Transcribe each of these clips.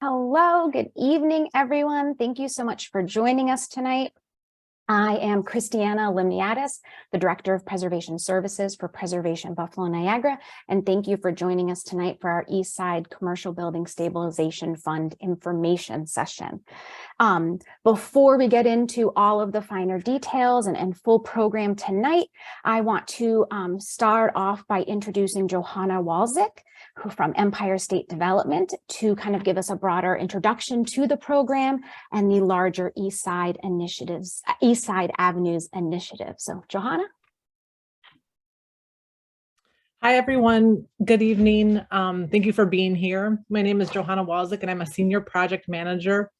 Hello, good evening, everyone. Thank you so much for joining us tonight. I am Christiana Limniadis, the Director of Preservation Services for Preservation Buffalo Niagara, and thank you for joining us tonight for our East Side Commercial Building Stabilization Fund information session. Before we get into all of the finer details and full program tonight, I want to start off by introducing Johanna Walczyk, who from Empire State Development, to kind of give us a broader introduction to the program and the larger East Side Avenues initiative. So Johanna. Hi, everyone. Good evening. Thank you for being here. My name is Johanna Walczyk, and I'm a senior project manager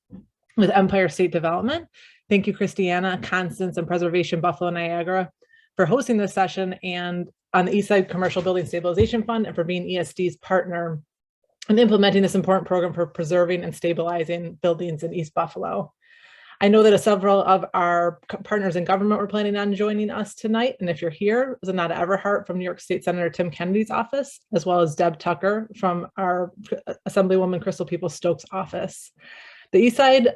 with Empire State Development. Thank you, Christiana, Constance, and Preservation Buffalo Niagara for hosting this session and on the East Side Commercial Building Stabilization Fund and for being ESD's partner in implementing this important program for preserving and stabilizing buildings in East Buffalo. I know that several of our partners in government were planning on joining us tonight. And if you're here, Zanata Everhart from New York State Senator Tim Kennedy's office, as well as Deb Tucker from our Assemblywoman Crystal Peoples-Stokes' office. The East Side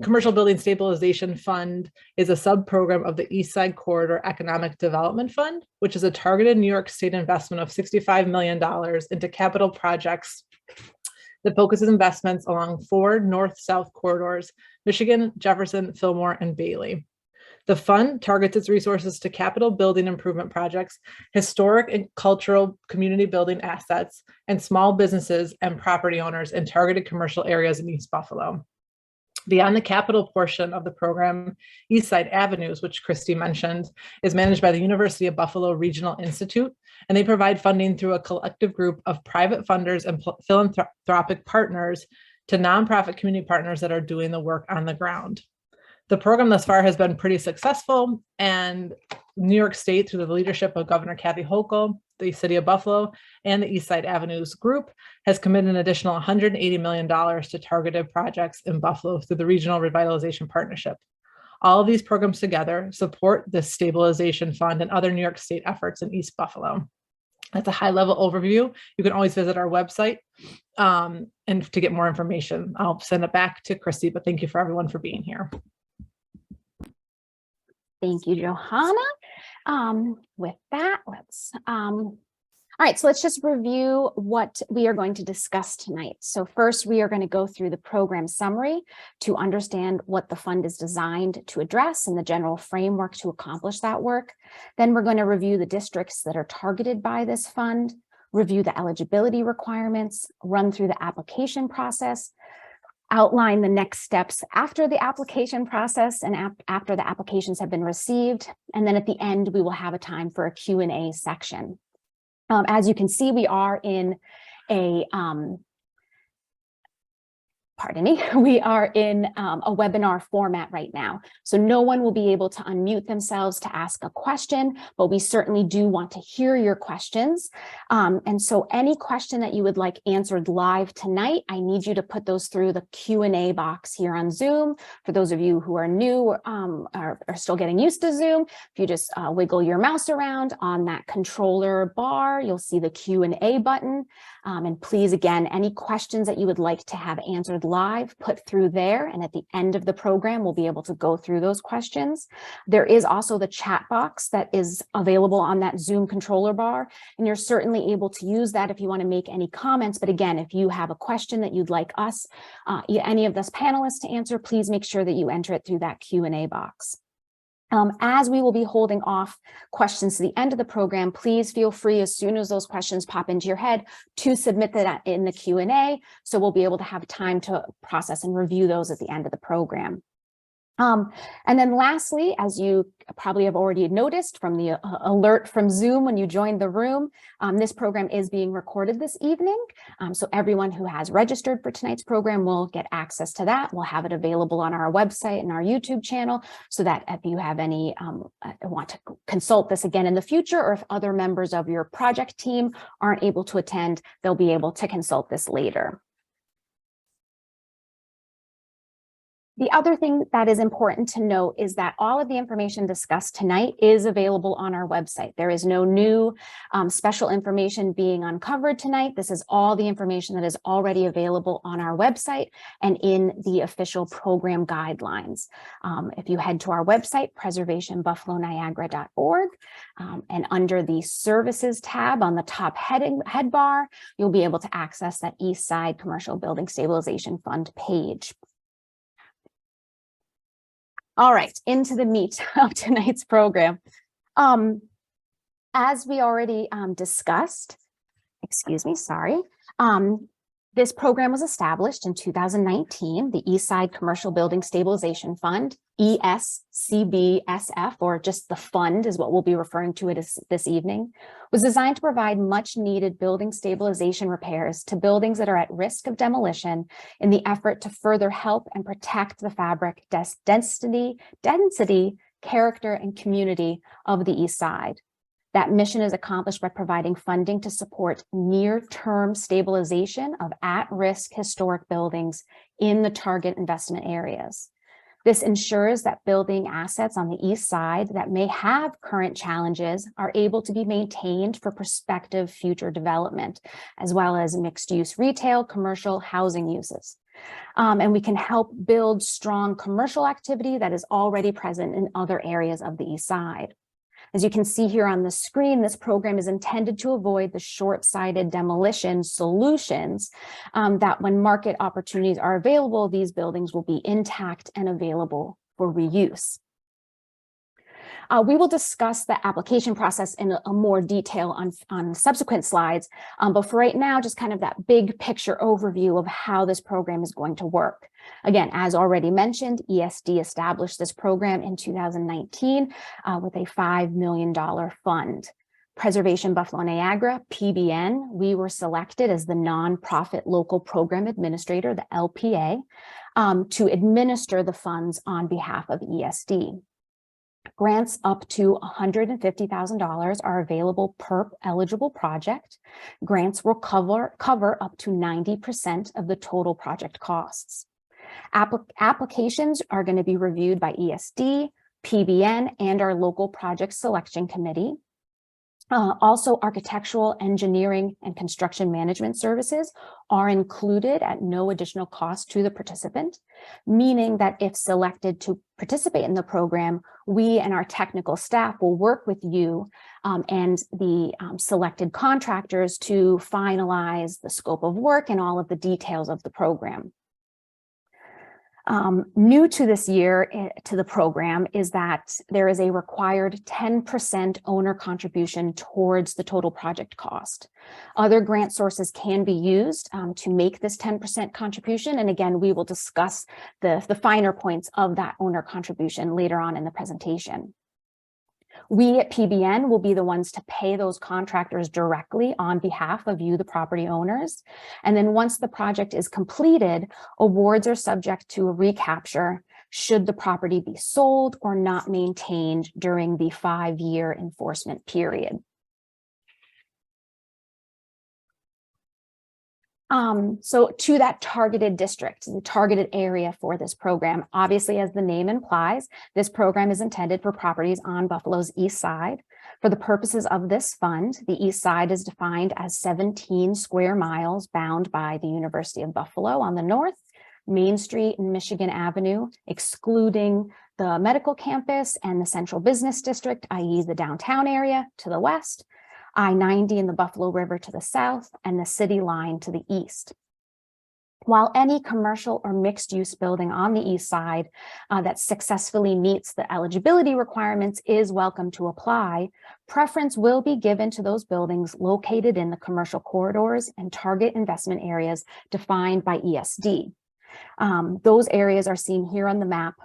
Commercial Building Stabilization Fund is a sub-program of the East Side Corridor Economic Development Fund, which is a targeted New York State investment of $65 million into capital projects that focuses investments along 4 north-south corridors: Michigan, Jefferson, Fillmore, and Bailey. The fund targets its resources to capital building improvement projects, historic and cultural community building assets, and small businesses and property owners in targeted commercial areas in East Buffalo. Beyond the capital portion of the program, East Side Avenues, which Christy mentioned, is managed by the University of Buffalo Regional Institute, and they provide funding through a collective group of private funders and philanthropic partners to nonprofit community partners that are doing the work on the ground. The program thus far has been pretty successful, and New York State, through the leadership of Governor Kathy Hochul, the City of Buffalo, and the East Side Avenues Group, has committed an additional $180 million to targeted projects in Buffalo through the Regional Revitalization Partnership. All of these programs together support the Stabilization Fund and other New York State efforts in East Buffalo. That's a high-level overview. You can always visit our website and to get more information. I'll send it back to Christy, but thank you for everyone for being here. Thank you, Johanna. With that, all right, so let's just review what we are going to discuss tonight. So first, we are going to go through the program summary to understand what the fund is designed to address and the general framework to accomplish that work. Then we're going to review the districts that are targeted by this fund, review the eligibility requirements, run through the application process, outline the next steps after the application process and after the applications have been received. And then at the end, we will have a time for a Q&A section. As you can see, we are in a we are in a webinar format right now. So no one will be able to unmute themselves to ask a question, but we certainly do want to hear your questions. And so any question that you would like answered live tonight, I need you to put those through the Q&A box here on Zoom. For those of you who are new are still getting used to Zoom, if you just wiggle your mouse around on that controller bar, you'll see the Q&A button. And please, again, any questions that you would like to have answered live, put through there. And at the end of the program, we'll be able to go through those questions. There is also the chat box that is available on that Zoom controller bar. And you're certainly able to use that if you want to make any comments. But again, if you have a question that you'd like us, any of us panelists to answer, please make sure that you enter it through that Q&A box. As we will be holding off questions to the end of the program, please feel free, as soon as those questions pop into your head, to submit that in the Q&A, so we'll be able to have time to process and review those at the end of the program. And then lastly, as you probably have already noticed from the alert from Zoom when you joined the room, this program is being recorded this evening. So everyone who has registered for tonight's program will get access to that. We'll have it available on our website and our YouTube channel, so that if you have any want to consult this again in the future, or if other members of your project team aren't able to attend, they'll be able to consult this later. The other thing that is important to note is that all of the information discussed tonight is available on our website. There is no new special information being uncovered tonight. This is all the information that is already available on our website and in the official program guidelines. If you head to our website, preservationbuffaloniagara.org, and under the services tab on the top head bar, you'll be able to access that East Side Commercial Building Stabilization Fund page. All right, into the meat of tonight's program. As we already discussed, this program was established in 2019. The East Side Commercial Building Stabilization Fund, ESCBSF, or just the fund is what we'll be referring to it as this evening, was designed to provide much needed building stabilization repairs to buildings that are at risk of demolition in the effort to further help and protect the fabric, density, character, and community of the East Side. That mission is accomplished by providing funding to support near-term stabilization of at-risk historic buildings in the target investment areas. This ensures that building assets on the East Side that may have current challenges are able to be maintained for prospective future development, as well as mixed-use retail, commercial, housing uses. And we can help build strong commercial activity that is already present in other areas of the East Side. As you can see here on the screen, this program is intended to avoid the short-sighted demolition solutions that when market opportunities are available, these buildings will be intact and available for reuse. We will discuss the application process in a more detail on subsequent slides, but for right now, just kind of that big picture overview of how this program is going to work. Again, as already mentioned, ESD established this program in 2019 with a $5 million fund. Preservation Buffalo Niagara, PBN, we were selected as the nonprofit local program administrator, the LPA, to administer the funds on behalf of ESD. Grants up to $150,000 are available per eligible project. Grants will cover up to 90% of the total project costs. Applications are going to be reviewed by ESD, PBN, and our local project selection committee. Also, architectural, engineering, and construction management services are included at no additional cost to the participant, meaning that if selected to participate in the program, we and our technical staff will work with you and the selected contractors to finalize the scope of work and all of the details of the program. New to this year to the program is that there is a required 10% owner contribution towards the total project cost. Other grant sources can be used to make this 10% contribution. And again, we will discuss the finer points of that owner contribution later on in the presentation. We at PBN will be the ones to pay those contractors directly on behalf of you, the property owners. And then once the project is completed, awards are subject to a recapture should the property be sold or not maintained during the 5-year enforcement period. So to that targeted district, the targeted area for this program, obviously, as the name implies, this program is intended for properties on Buffalo's East Side. For the purposes of this fund, the East Side is defined as 17 square miles bound by the University of Buffalo on the north, Main Street and Michigan Avenue, excluding the medical campus and the central business district, i.e. the downtown area to the west, I-90 and the Buffalo River to the south, and the city line to the east. While any commercial or mixed-use building on the East Side that successfully meets the eligibility requirements is welcome to apply, preference will be given to those buildings located in the commercial corridors and target investment areas defined by ESD. Those areas are seen here on the map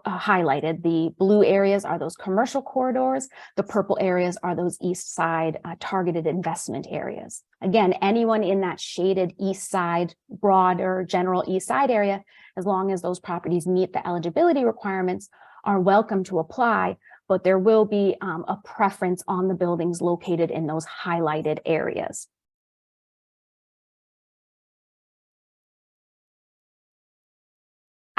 highlighted. The blue areas are those commercial corridors. The purple areas are those East Side targeted investment areas. Again, anyone in that shaded East Side, broader general East Side area, as long as those properties meet the eligibility requirements, are welcome to apply, but there will be a preference on the buildings located in those highlighted areas.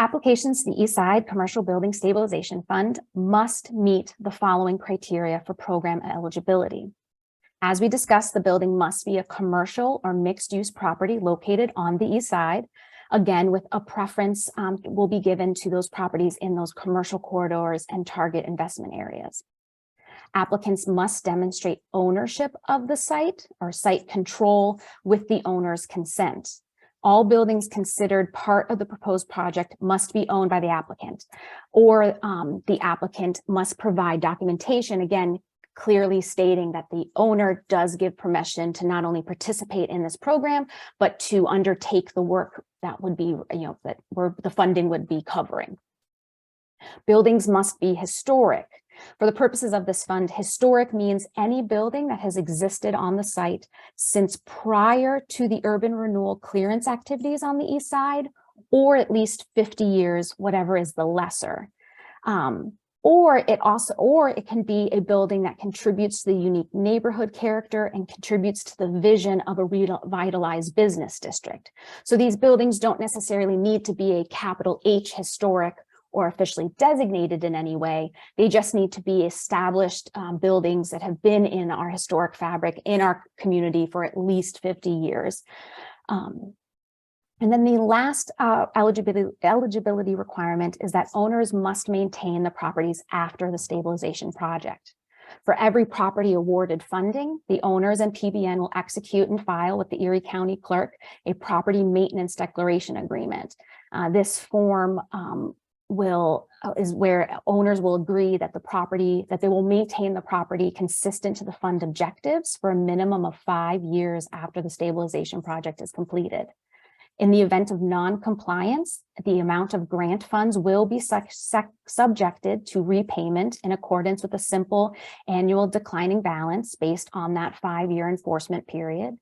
Applications to the East Side Commercial Building Stabilization Fund must meet the following criteria for program eligibility. As we discussed, the building must be a commercial or mixed-use property located on the East Side. Again, with a preference will be given to those properties in those commercial corridors and target investment areas. Applicants must demonstrate ownership of the site or site control with the owner's consent. All buildings considered part of the proposed project must be owned by the applicant, or the applicant must provide documentation, again, clearly stating that the owner does give permission to not only participate in this program, but to undertake the work that would be, that where the funding would be covering. Buildings must be historic. For the purposes of this fund, historic means any building that has existed on the site since prior to the urban renewal clearance activities on the East Side, or at least 50 years, whatever is the lesser. Or it can be a building that contributes to the unique neighborhood character and contributes to the vision of a revitalized business district. So these buildings don't necessarily need to be a capital H historic or officially designated in any way. They just need to be established buildings that have been in our historic fabric in our community for at least 50 years. And then the last eligibility requirement is that owners must maintain the properties after the stabilization project. For every property awarded funding, the owners and PBN will execute and file with the Erie County Clerk a property maintenance declaration agreement. This form is where owners will agree that they will maintain the property consistent to the fund objectives for a minimum of 5 years after the stabilization project is completed. In the event of non-compliance, the amount of grant funds will be subjected to repayment in accordance with a simple annual declining balance based on that 5-year enforcement period.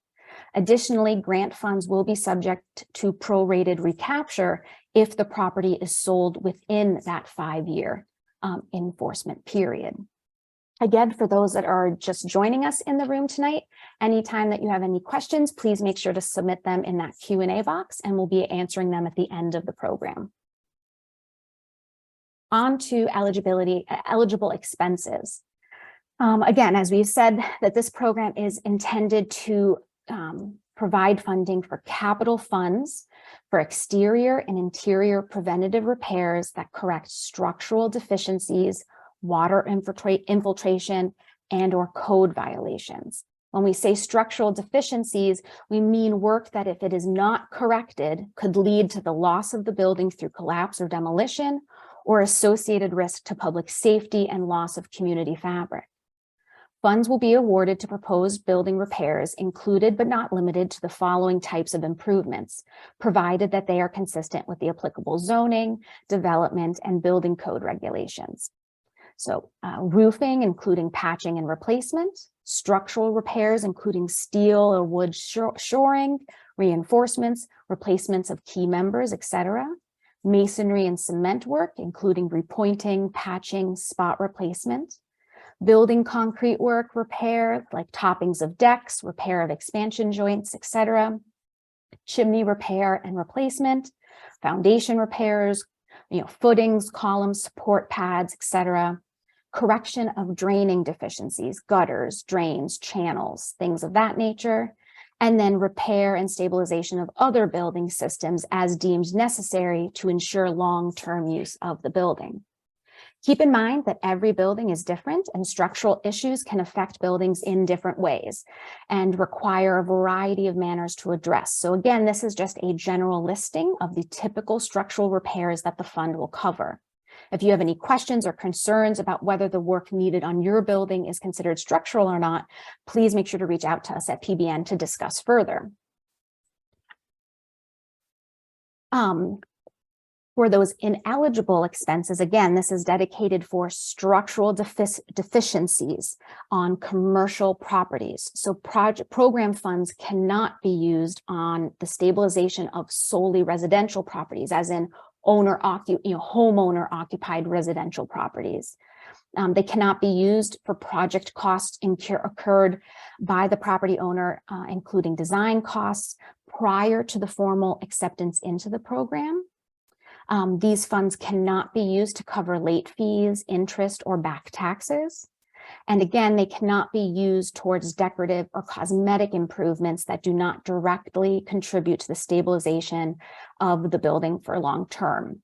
Additionally, grant funds will be subject to prorated recapture if the property is sold within that 5-year enforcement period. Again, for those that are just joining us in the room tonight, anytime that you have any questions, please make sure to submit them in that Q&A box, and we'll be answering them at the end of the program. On to eligible expenses. Again, as we've said, that this program is intended to provide funding for capital funds for exterior and interior preventative repairs that correct structural deficiencies, water infiltration, and or code violations. When we say structural deficiencies, we mean work that, if it is not corrected, could lead to the loss of the building through collapse or demolition, or associated risk to public safety and loss of community fabric. Funds will be awarded to proposed building repairs included but not limited to the following types of improvements, provided that they are consistent with the applicable zoning, development, and building code regulations. So roofing, including patching and replacement, structural repairs, including steel or wood shoring, reinforcements, replacements of key members, etc. Masonry and cement work, including repointing, patching, spot replacement. Building concrete work, repair, like toppings of decks, repair of expansion joints, etc. Chimney repair and replacement, foundation repairs, footings, columns, support pads, etc. Correction of draining deficiencies, gutters, drains, channels, things of that nature. And then repair and stabilization of other building systems as deemed necessary to ensure long-term use of the building. Keep in mind that every building is different and structural issues can affect buildings in different ways and require a variety of manners to address. So again, this is just a general listing of the typical structural repairs that the fund will cover. If you have any questions or concerns about whether the work needed on your building is considered structural or not, please make sure to reach out to us at PBN to discuss further. For those ineligible expenses, again, this is dedicated for structural deficiencies on commercial properties. So program funds cannot be used on the stabilization of solely residential properties, as in homeowner occupied residential properties. They cannot be used for project costs incurred by the property owner, including design costs prior to the formal acceptance into the program. These funds cannot be used to cover late fees, interest, or back taxes. And again, they cannot be used towards decorative or cosmetic improvements that do not directly contribute to the stabilization of the building for long term.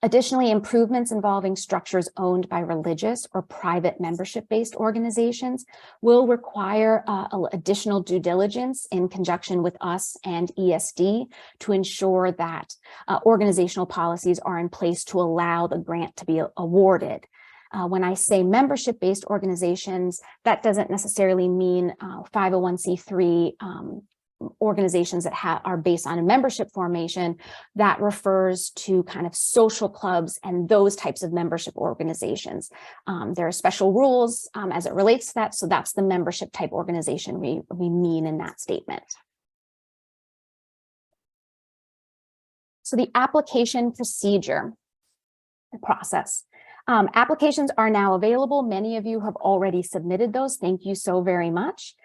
Additionally, improvements involving structures owned by religious or private membership-based organizations will require additional due diligence in conjunction with us and ESD to ensure that organizational policies are in place to allow the grant to be awarded. When I say membership-based organizations, that doesn't necessarily mean 501c3 organizations that are based on a membership formation. That refers to kind of social clubs and those types of membership organizations. There are special rules as it relates to that, so that's the membership type organization we mean in that statement. So the application procedure process. Applications are now available. Many of you have already submitted those. Thank you so very much.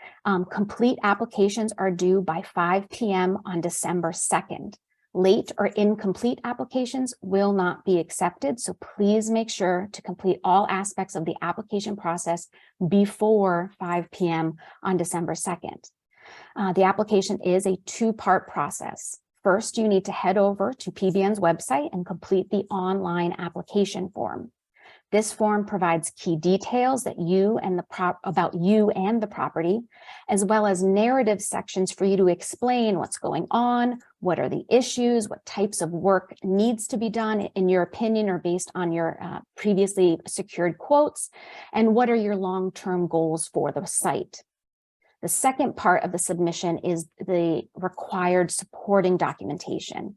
Complete applications are due by 5 p.m. on December 2nd. Late or incomplete applications will not be accepted, so please make sure to complete all aspects of the application process before 5 p.m. on December 2nd. The application is a two-part process. First, you need to head over to PBN's website and complete the online application form. This form provides key details that about you and the property, as well as narrative sections for you to explain what's going on, what are the issues, what types of work needs to be done in your opinion or based on your previously secured quotes, and what are your long-term goals for the site. The second part of the submission is the required supporting documentation.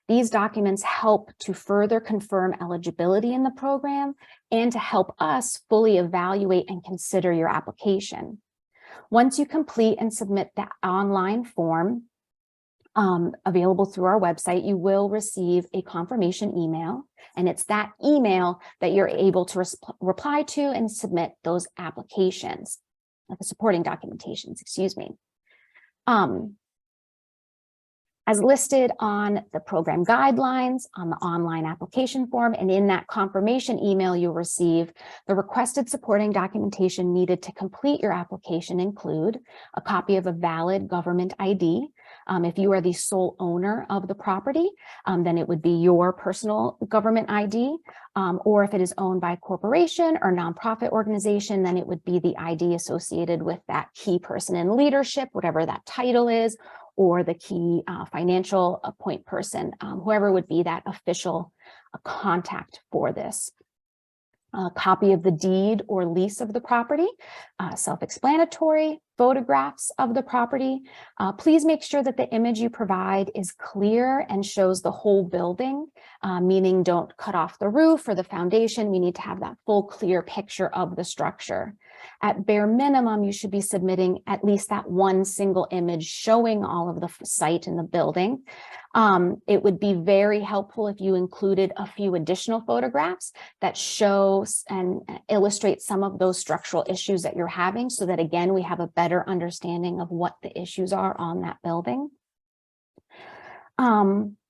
These documents help to further confirm eligibility in the program and to help us fully evaluate and consider your application. Once you complete and submit the online form available through our website, you will receive a confirmation email, and it's that email that you're able to reply to and submit those applications, the supporting documentations, excuse me. As listed on the program guidelines on the online application form, and in that confirmation email you'll receive, the requested supporting documentation needed to complete your application include a copy of a valid government ID. If you are the sole owner of the property, then it would be your personal government ID, or if it is owned by a corporation or nonprofit organization, then it would be the ID associated with that key person in leadership, whatever that title is, or the key financial point person, whoever would be that official contact for this. A copy of the deed or lease of the property, self-explanatory, photographs of the property. Please make sure that the image you provide is clear and shows the whole building, meaning don't cut off the roof or the foundation. We need to have that full clear picture of the structure. At bare minimum, you should be submitting at least that one single image showing all of the site and the building. It would be very helpful if you included a few additional photographs that show and illustrate some of those structural issues that you're having, so that again, we have a better understanding of what the issues are on that building.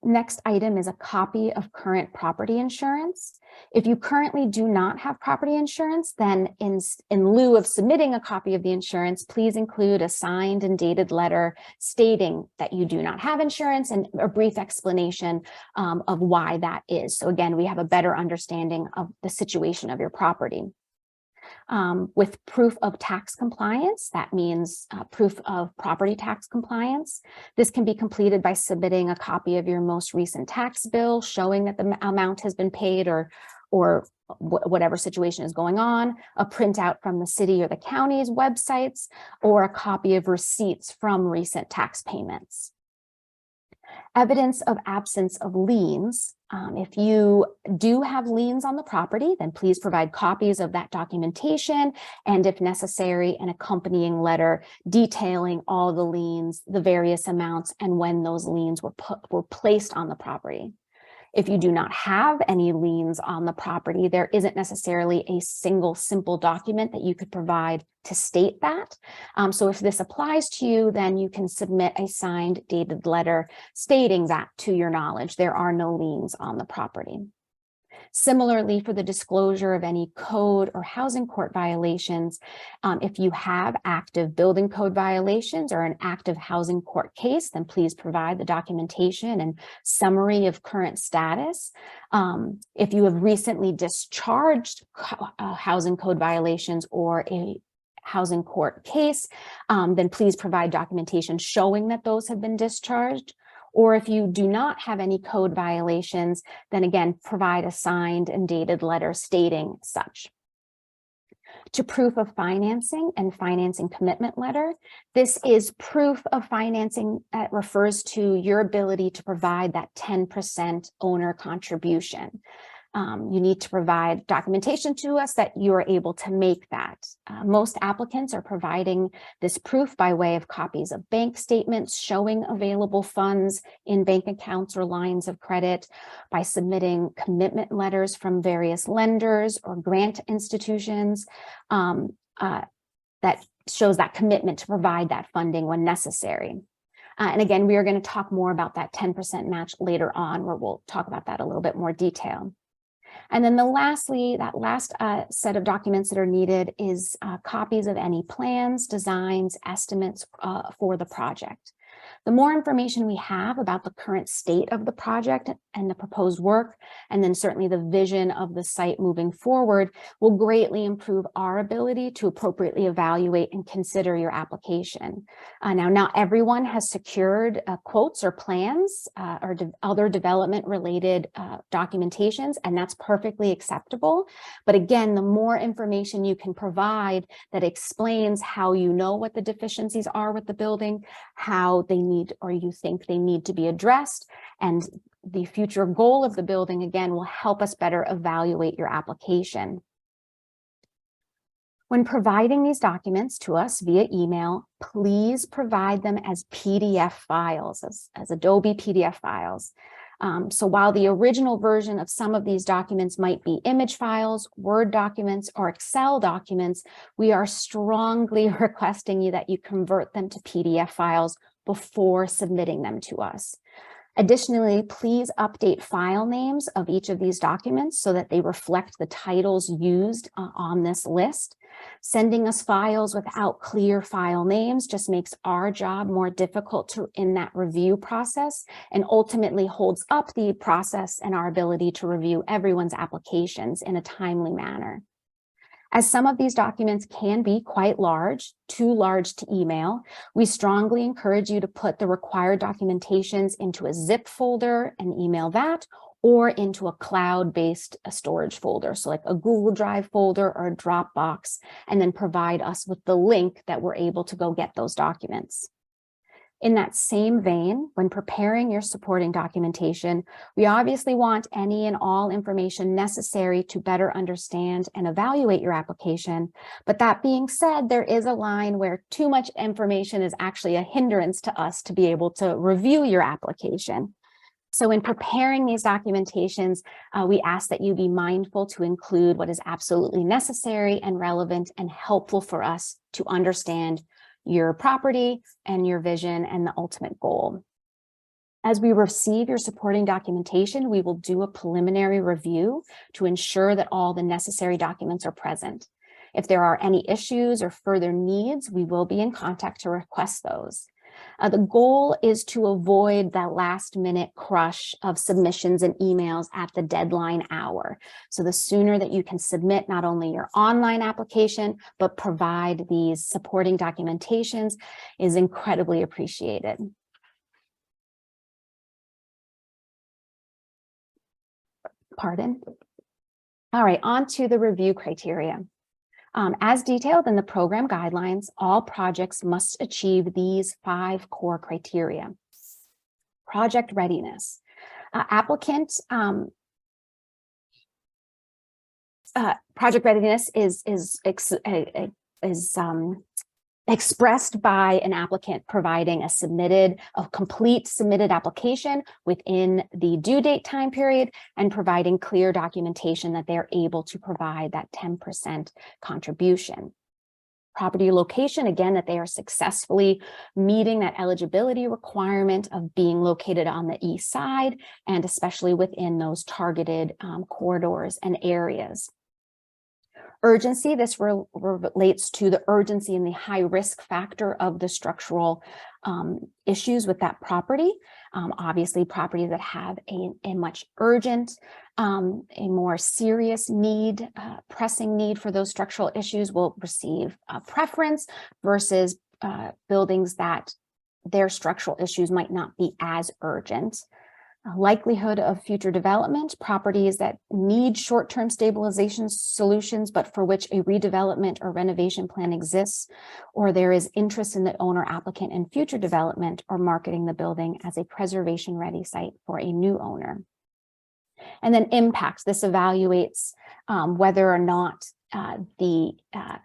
Next item is a copy of current property insurance. If you currently do not have property insurance, then in lieu of submitting a copy of the insurance, please include a signed and dated letter stating that you do not have insurance and a brief explanation of why that is. So again, we have a better understanding of the situation of your property. With proof of tax compliance, that means proof of property tax compliance. This can be completed by submitting a copy of your most recent tax bill showing that the amount has been paid, or whatever situation is going on, a printout from the city or the county's websites, or a copy of receipts from recent tax payments. Evidence of absence of liens. If you do have liens on the property, then please provide copies of that documentation, and if necessary, an accompanying letter detailing all the liens, the various amounts, and when those liens were placed on the property. If you do not have any liens on the property, there isn't necessarily a single simple document that you could provide to state that. So if this applies to you, then you can submit a signed dated letter stating that to your knowledge there are no liens on the property. Similarly, for the disclosure of any code or housing court violations, if you have active building code violations or an active housing court case, then please provide the documentation and summary of current status. If you have recently discharged housing code violations or a housing court case, then please provide documentation showing that those have been discharged. Or if you do not have any code violations, then again, provide a signed and dated letter stating such. To proof of financing and financing commitment letter, this is proof of financing that refers to your ability to provide that 10% owner contribution. You need to provide documentation to us that you are able to make that. Most applicants are providing this proof by way of copies of bank statements showing available funds in bank accounts or lines of credit, by submitting commitment letters from various lenders or grant institutions that shows that commitment to provide that funding when necessary. And again, we are going to talk more about that 10% match later on, where we'll talk about that a little bit more detail. And then that last set of documents that are needed is copies of any plans, designs, estimates for the project. The more information we have about the current state of the project and the proposed work, and then certainly the vision of the site moving forward, will greatly improve our ability to appropriately evaluate and consider your application. Now, not everyone has secured quotes or plans or other development related documentations, and that's perfectly acceptable. But again, the more information you can provide that explains how you know what the deficiencies are with the building, how they need or you think they need to be addressed, and the future goal of the building, again, will help us better evaluate your application. When providing these documents to us via email, please provide them as PDF files, as Adobe PDF files. So while the original version of some of these documents might be image files, Word documents, or Excel documents, we are strongly requesting you that you convert them to PDF files before submitting them to us. Additionally, please update file names of each of these documents so that they reflect the titles used on this list. Sending us files without clear file names just makes our job more difficult in that review process, and ultimately holds up the process and our ability to review everyone's applications in a timely manner. As some of these documents can be quite large, too large to email, we strongly encourage you to put the required documentations into a zip folder and email that, or into a cloud-based storage folder, so like a Google Drive folder or a Dropbox, and then provide us with the link that we're able to go get those documents. In that same vein, when preparing your supporting documentation, we obviously want any and all information necessary to better understand and evaluate your application. But that being said, there is a line where too much information is actually a hindrance to us to be able to review your application. So in preparing these documentations, we ask that you be mindful to include what is absolutely necessary and relevant and helpful for us to understand your property and your vision and the ultimate goal. As we receive your supporting documentation, we will do a preliminary review to ensure that all the necessary documents are present. If there are any issues or further needs, we will be in contact to request those. The goal is to avoid that last minute crush of submissions and emails at the deadline hour. So the sooner that you can submit not only your online application, but provide these supporting documentations is incredibly appreciated. Pardon. All right, on to the review criteria. As detailed in the program guidelines, all projects must achieve these 5 core criteria. Project readiness. Project readiness is expressed by an applicant providing a complete submitted application within the due date time period and providing clear documentation that they're able to provide that 10% contribution. Property location, again, that they are successfully meeting that eligibility requirement of being located on the east side and especially within those targeted corridors and areas. Urgency, this relates to the urgency and the high risk factor of the structural issues with that property. Obviously, properties that have a much urgent, a more serious need, pressing need for those structural issues will receive a preference versus buildings that their structural issues might not be as urgent. Likelihood of future development, properties that need short-term stabilization solutions, but for which a redevelopment or renovation plan exists, or there is interest in the owner applicant in future development or marketing the building as a preservation-ready site for a new owner. And then impacts, this evaluates whether or not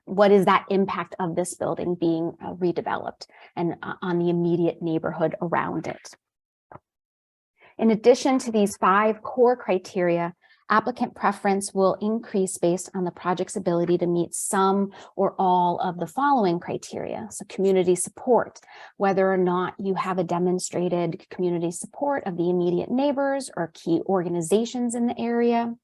what is that impact of this building being redeveloped and on the immediate neighborhood around it. In addition to these 5 core criteria, applicant preference will increase based on the project's ability to meet some or all of the following criteria. So community support, whether or not you have a demonstrated community support of the immediate neighbors or key organizations in the area.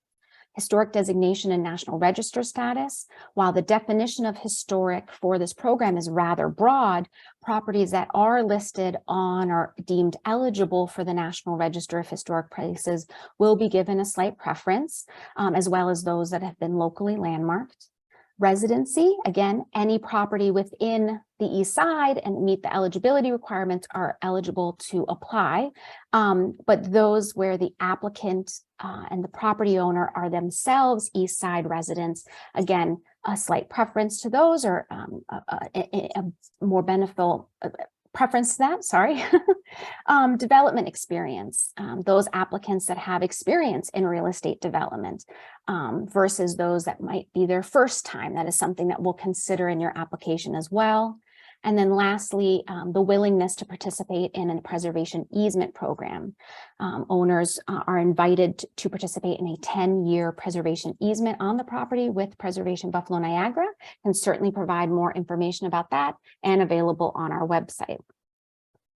Historic designation and National Register status. While the definition of historic for this program is rather broad, properties that are listed on or deemed eligible for the National Register of Historic Places will be given a slight preference, as well as those that have been locally landmarked. Residency, again, any property within the east side and meet the eligibility requirements are eligible to apply, but those where the applicant and the property owner are themselves east side residents, again, a slight preference to those or a more beneficial preference to that, sorry. Development experience, those applicants that have experience in real estate development versus those that might be their first time. That is something that we'll consider in your application as well. And then lastly, the willingness to participate in a preservation easement program. Owners are invited to participate in a 10-year preservation easement on the property with Preservation Buffalo Niagara, and certainly provide more information about that and available on our website.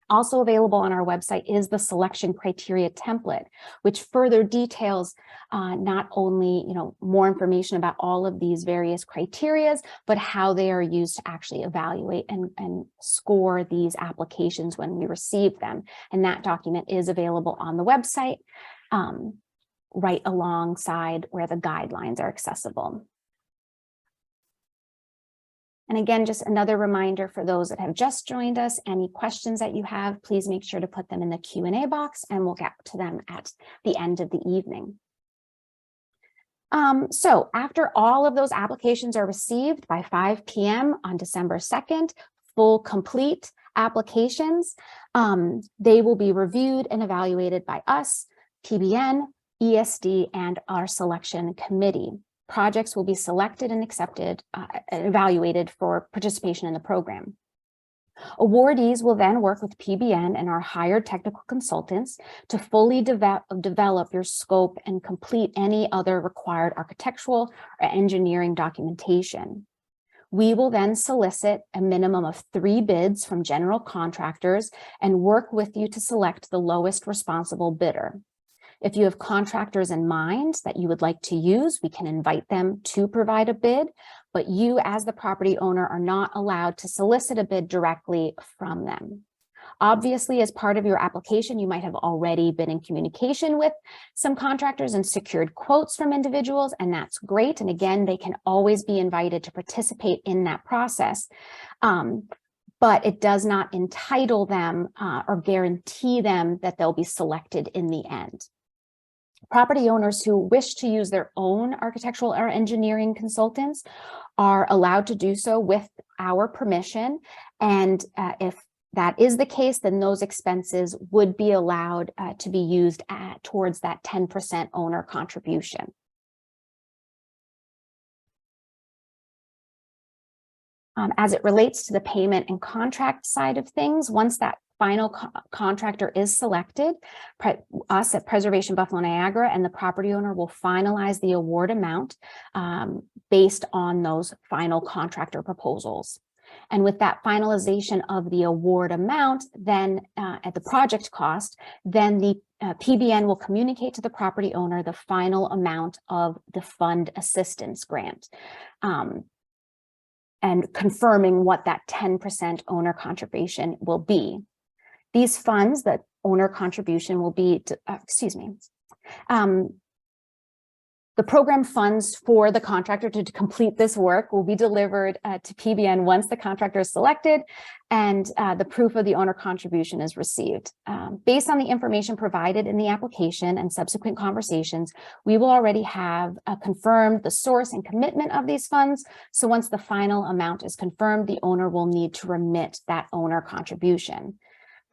Also available on our website is the selection criteria template, which further details not only more information about all of these various criterias, but how they are used to actually evaluate and score these applications when we receive them. And that document is available on the website right alongside where the guidelines are accessible. And again, just another reminder for those that have just joined us, any questions that you have, please make sure to put them in the Q&A box and we'll get to them at the end of the evening. So after all of those applications are received by 5 p.m. on December 2nd, full complete applications, they will be reviewed and evaluated by us, PBN, ESD, and our selection committee. Projects will be selected and accepted, evaluated for participation in the program. Awardees will then work with PBN and our hired technical consultants to fully develop your scope and complete any other required architectural or engineering documentation. We will then solicit a minimum of 3 bids from general contractors and work with you to select the lowest responsible bidder. If you have contractors in mind that you would like to use, we can invite them to provide a bid, but you as the property owner are not allowed to solicit a bid directly from them. Obviously, as part of your application, you might have already been in communication with some contractors and secured quotes from individuals, and that's great. And again, they can always be invited to participate in that process. But it does not entitle them or guarantee them that they'll be selected in the end. Property owners who wish to use their own architectural or engineering consultants are allowed to do so with our permission. And if that is the case, then those expenses would be allowed to be used towards that 10% owner contribution. As it relates to the payment and contract side of things, once that final contractor is selected, us at Preservation Buffalo Niagara and the property owner will finalize the award amount based on those final contractor proposals. And with that finalization of the award amount, then at the project cost, then the PBN will communicate to the property owner the final amount of the fund assistance grant. And confirming what that 10% owner contribution will be. These funds, the owner contribution will be, the program funds for the contractor to complete this work will be delivered to PBN once the contractor is selected and the proof of the owner contribution is received. Based on the information provided in the application and subsequent conversations, we will already have confirmed the source and commitment of these funds. So once the final amount is confirmed, the owner will need to remit that owner contribution.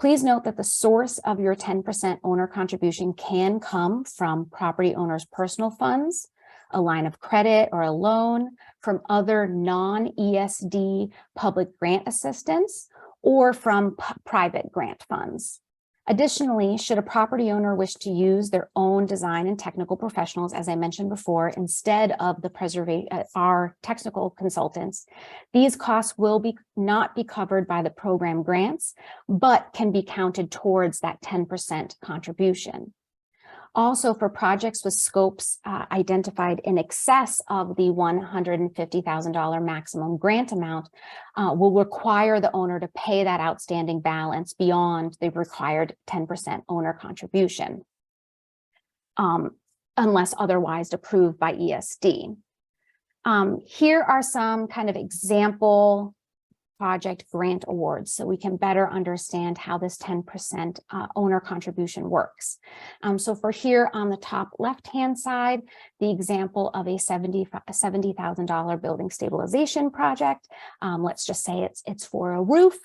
Please note that the source of your 10% owner contribution can come from property owner's personal funds, a line of credit or a loan, from other non-ESD public grant assistance, or from private grant funds. Additionally, should a property owner wish to use their own design and technical professionals, as I mentioned before, instead of our technical consultants, these costs will not be covered by the program grants, but can be counted towards that 10% contribution. Also, for projects with scopes identified in excess of the $150,000 maximum grant amount, will require the owner to pay that outstanding balance beyond the required 10% owner contribution, unless otherwise approved by ESD. Here are some kind of example project grant awards so we can better understand how this 10% owner contribution works. So for here on the top left-hand side, the example of a $70,000 building stabilization project. Let's just say it's for a roof.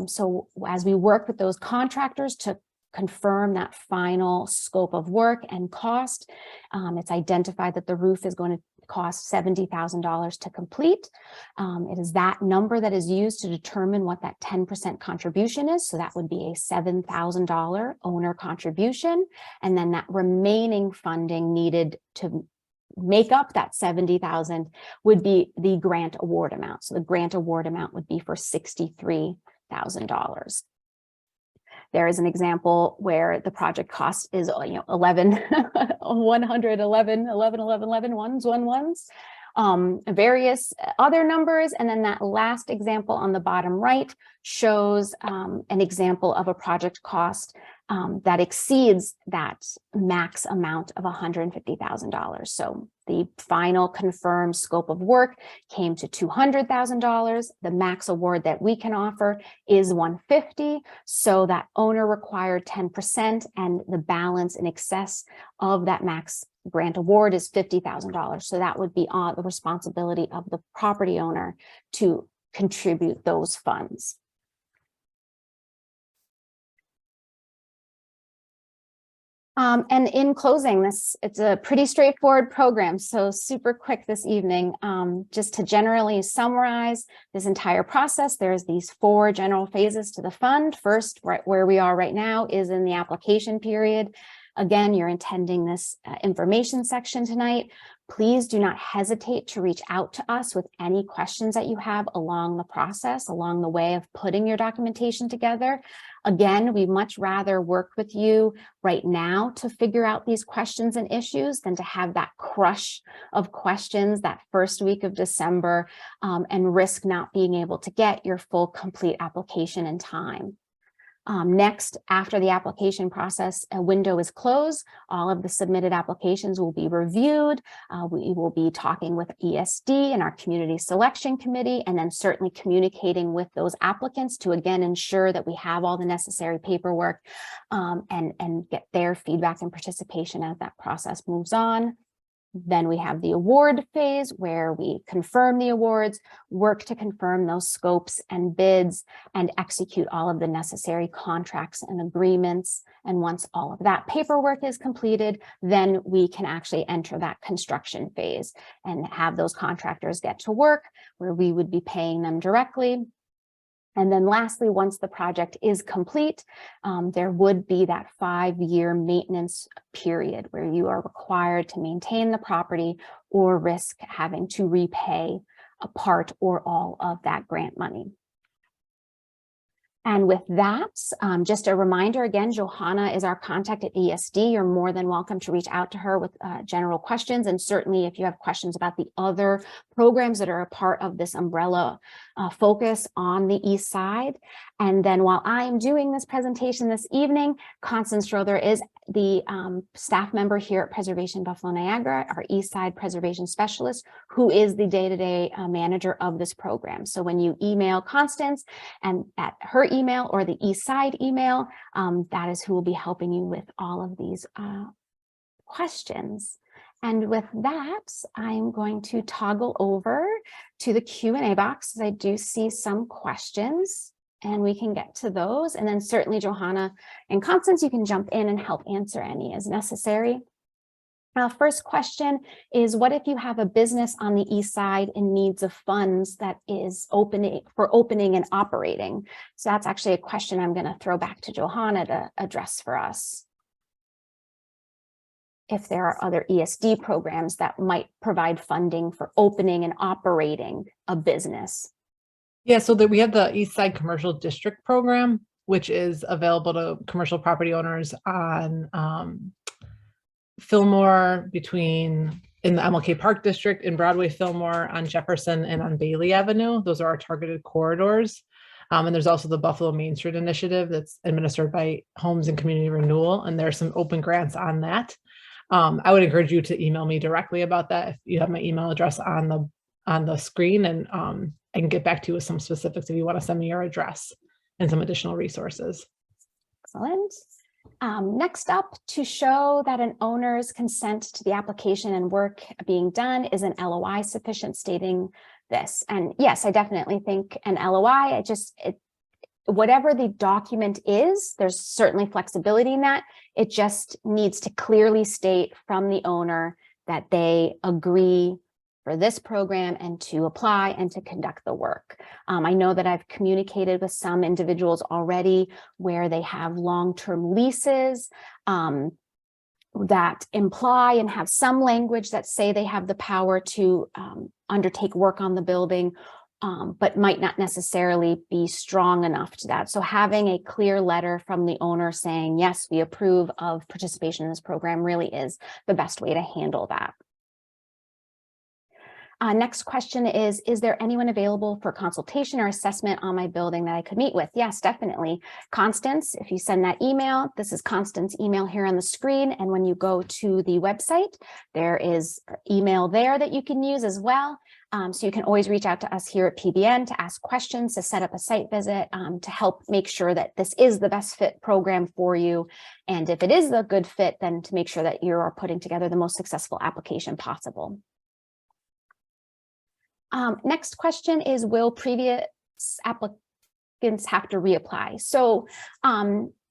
So as we work with those contractors to confirm that final scope of work and cost, it's identified that the roof is going to cost $70,000 to complete. It is that number that is used to determine what that 10% contribution is. So that would be a $7,000 owner contribution. And then that remaining funding needed to make up that $70,000 would be the grant award amount. So the grant award amount would be for $63,000. There is an example where the project cost is, 11, various other numbers. And then that last example on the bottom right shows an example of a project cost that exceeds that max amount of $150,000. So the final confirmed scope of work came to $200,000. The max award that we can offer is $150,000. So that owner required 10%, and the balance in excess of that max grant award is $50,000. So that would be the responsibility of the property owner to contribute those funds. And in closing, it's a pretty straightforward program, so super quick this evening. Just to generally summarize this entire process, there's these 4 general phases to the fund. First, right where we are right now is in the application period. Again, you're attending this information section tonight. Please do not hesitate to reach out to us with any questions that you have along the process, along the way of putting your documentation together. Again, we'd much rather work with you right now to figure out these questions and issues than to have that crush of questions that first week of December and risk not being able to get your full complete application in time. Next, after the application process window is closed, all of the submitted applications will be reviewed. We will be talking with ESD and our community selection committee, and then certainly communicating with those applicants to again ensure that we have all the necessary paperwork and get their feedback and participation as that process moves on. Then we have the award phase where we confirm the awards, work to confirm those scopes and bids, and execute all of the necessary contracts and agreements. And once all of that paperwork is completed, then we can actually enter that construction phase and have those contractors get to work where we would be paying them directly. And then lastly, once the project is complete, there would be that 5-year maintenance period where you are required to maintain the property or risk having to repay a part or all of that grant money. And with that, just a reminder again, Johanna is our contact at ESD. You're more than welcome to reach out to her with general questions. And certainly if you have questions about the other programs that are a part of this umbrella focus on the East Side. And then while I am doing this presentation this evening, Constance Strother is the staff member here at Preservation Buffalo Niagara, our East Side Preservation Specialist, who is the day-to-day manager of this program. So when you email Constance and at her email or the East Side email, that is who will be helping you with all of these questions. And with that, I'm going to toggle over to the Q&A box, as I do see some questions, and we can get to those. And then certainly Johanna and Constance, you can jump in and help answer any as necessary. First question is, what if you have a business on the East Side in needs of funds that is opening and operating? So that's actually a question I'm going to throw back to Johanna to address for us. If there are other ESD programs that might provide funding for opening and operating a business. Yeah, so that we have the East Side Commercial District Program, which is available to commercial property owners on Fillmore in the MLK Park District, in Broadway Fillmore, on Jefferson, and on Bailey Avenue. Those are our targeted corridors. And there's also the Buffalo Main Street Initiative that's administered by Homes and Community Renewal, and there's some open grants on that. I would encourage you to email me directly about that if you have my email address on the screen, and I can get back to you with some specifics if you want to send me your address and some additional resources. Excellent. Next up, to show that an owner's consent to the application and work being done is an LOI sufficient, stating this. And yes, I definitely think an LOI, whatever the document is, there's certainly flexibility in that. It just needs to clearly state from the owner that they agree for this program and to apply and to conduct the work. I know that I've communicated with some individuals already where they have long-term leases that imply and have some language that say they have the power to undertake work on the building, but might not necessarily be strong enough to that. So having a clear letter from the owner saying, yes, we approve of participation in this program really is the best way to handle that. Next question is there anyone available for consultation or assessment on my building that I could meet with? Yes, definitely. Constance, if you send that email, this is Constance's email here on the screen. And when you go to the website, there is email there that you can use as well. So you can always reach out to us here at PBN to ask questions, to set up a site visit, to help make sure that this is the best fit program for you. And if it is a good fit, then to make sure that you are putting together the most successful application possible. Next question is, will previous applicants have to reapply? So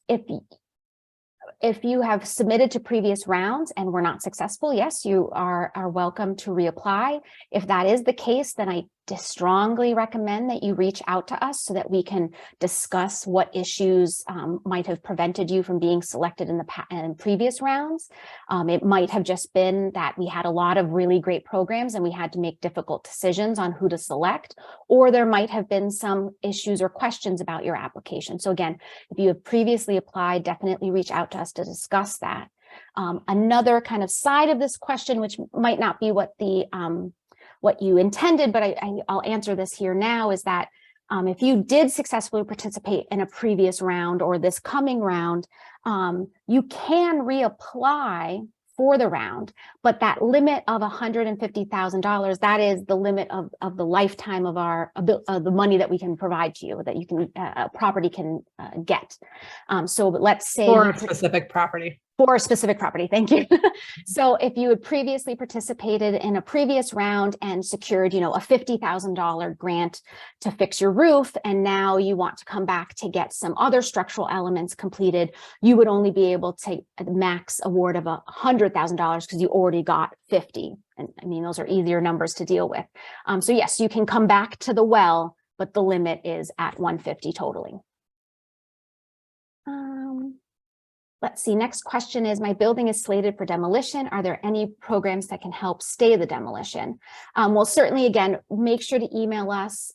if you have submitted to previous rounds and were not successful, yes, you are welcome to reapply. If that is the case, then I strongly recommend that you reach out to us so that we can discuss what issues might have prevented you from being selected in previous rounds. It might have just been that we had a lot of really great programs and we had to make difficult decisions on who to select, or there might have been some issues or questions about your application. So again, if you have previously applied, definitely reach out to us to discuss that. Another kind of side of this question, which might not be what you intended, but I'll answer this here now, is that if you did successfully participate in a previous round or this coming round, you can reapply for the round, but that limit of $150,000, that is the limit of the lifetime of the money that we can provide to you, that you can property can get. So let's say for a specific property. For a specific property, thank you. So if you had previously participated in a previous round and secured, a $50,000 grant to fix your roof, and now you want to come back to get some other structural elements completed, you would only be able to a max award of $100,000 because you already got 50. And I mean, those are easier numbers to deal with. So yes, you can come back to the well, but the limit is at 150 totally. Let's see, next question is, my building is slated for demolition. Are there any programs that can help stay the demolition? Well, certainly, again, make sure to email us,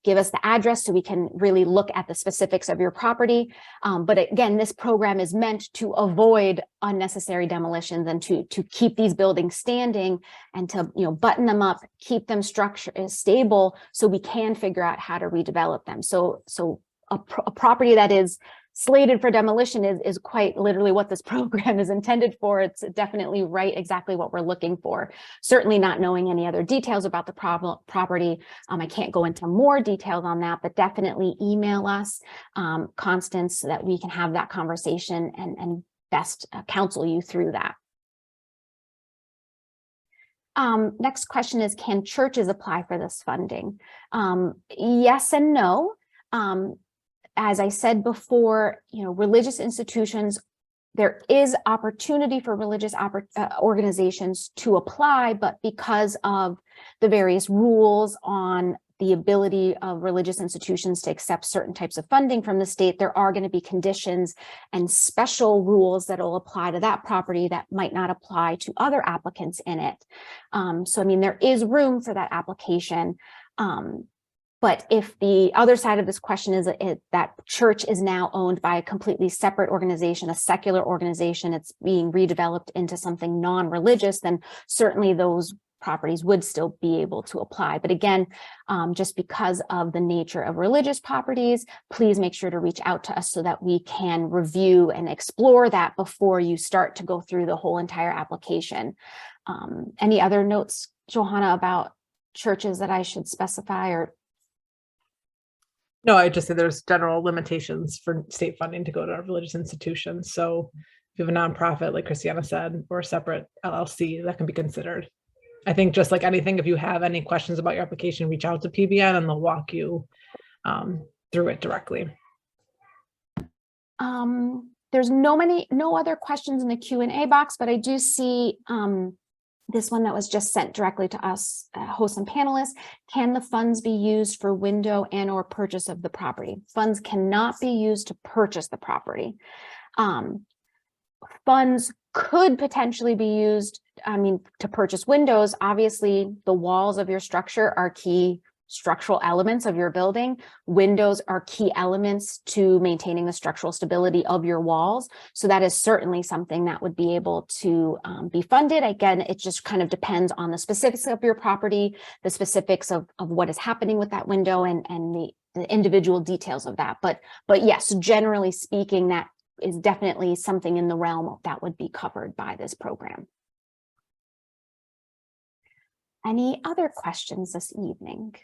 give us the address so we can really look at the specifics of your property. But again, this program is meant to avoid unnecessary demolitions and to keep these buildings standing and to button them up, keep them stable so we can figure out how to redevelop them. So a property that is slated for demolition is quite literally what this program is intended for. It's definitely exactly what we're looking for. Certainly not knowing any other details about the property. I can't go into more details on that, but definitely email us, Constance, so that we can have that conversation and best counsel you through that. Next question is, can churches apply for this funding? Yes and no. As I said before, religious institutions, there is opportunity for religious organizations to apply, but because of the various rules on the ability of religious institutions to accept certain types of funding from the state, there are going to be conditions and special rules that will apply to that property that might not apply to other applicants in it. So, I mean, there is room for that application. But if the other side of this question is that church is now owned by a completely separate organization, a secular organization, it's being redeveloped into something non-religious, then certainly those properties would still be able to apply. But again, just because of the nature of religious properties, please make sure to reach out to us so that we can review and explore that before you start to go through the whole entire application. Any other notes, Johanna, about churches that I should specify? Or no, I just said there's general limitations for state funding to go to religious institutions. So if you have a nonprofit, like Christiana said, or a separate LLC, that can be considered. I think just like anything, if you have any questions about your application, reach out to PBN and they'll walk you through it directly. There's no other questions in the Q&A box, but I do see this one that was just sent directly to us, hosts and panelists. Can the funds be used for window and or purchase of the property? Funds cannot be used to purchase the property. Funds could potentially be used, to purchase windows. Obviously, the walls of your structure are key structural elements of your building. Windows are key elements to maintaining the structural stability of your walls. So that is certainly something that would be able to be funded. Again, it just kind of depends on the specifics of your property, the specifics of what is happening with that window and the individual details of that. But yes, generally speaking, that is definitely something in the realm that would be covered by this program. Any other questions this evening?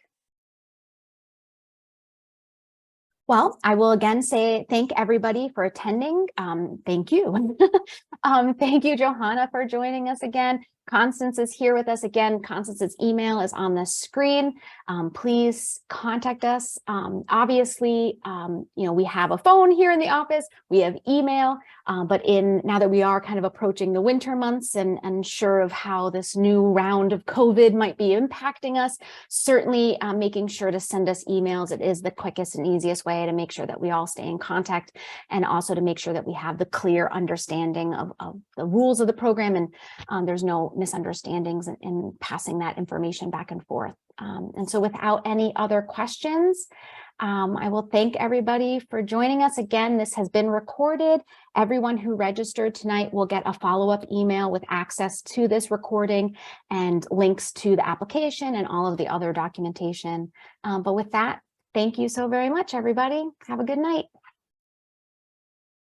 Well, I will again say thank everybody for attending. Thank you. Thank you, Johanna, for joining us again. Constance is here with us again. Constance's email is on the screen. Please contact us. Obviously, we have a phone here in the office. We have email, but now that we are kind of approaching the winter months and unsure of how this new round of COVID might be impacting us, certainly making sure to send us emails. It is the quickest and easiest way to make sure that we all stay in contact, and also to make sure that we have the clear understanding of the rules of the program, and there's no misunderstandings in passing that information back and forth. And so without any other questions, I will thank everybody for joining us. Again, this has been recorded. Everyone who registered tonight will get a follow-up email with access to this recording and links to the application and all of the other documentation. But with that, thank you so very much, everybody. Have a good night.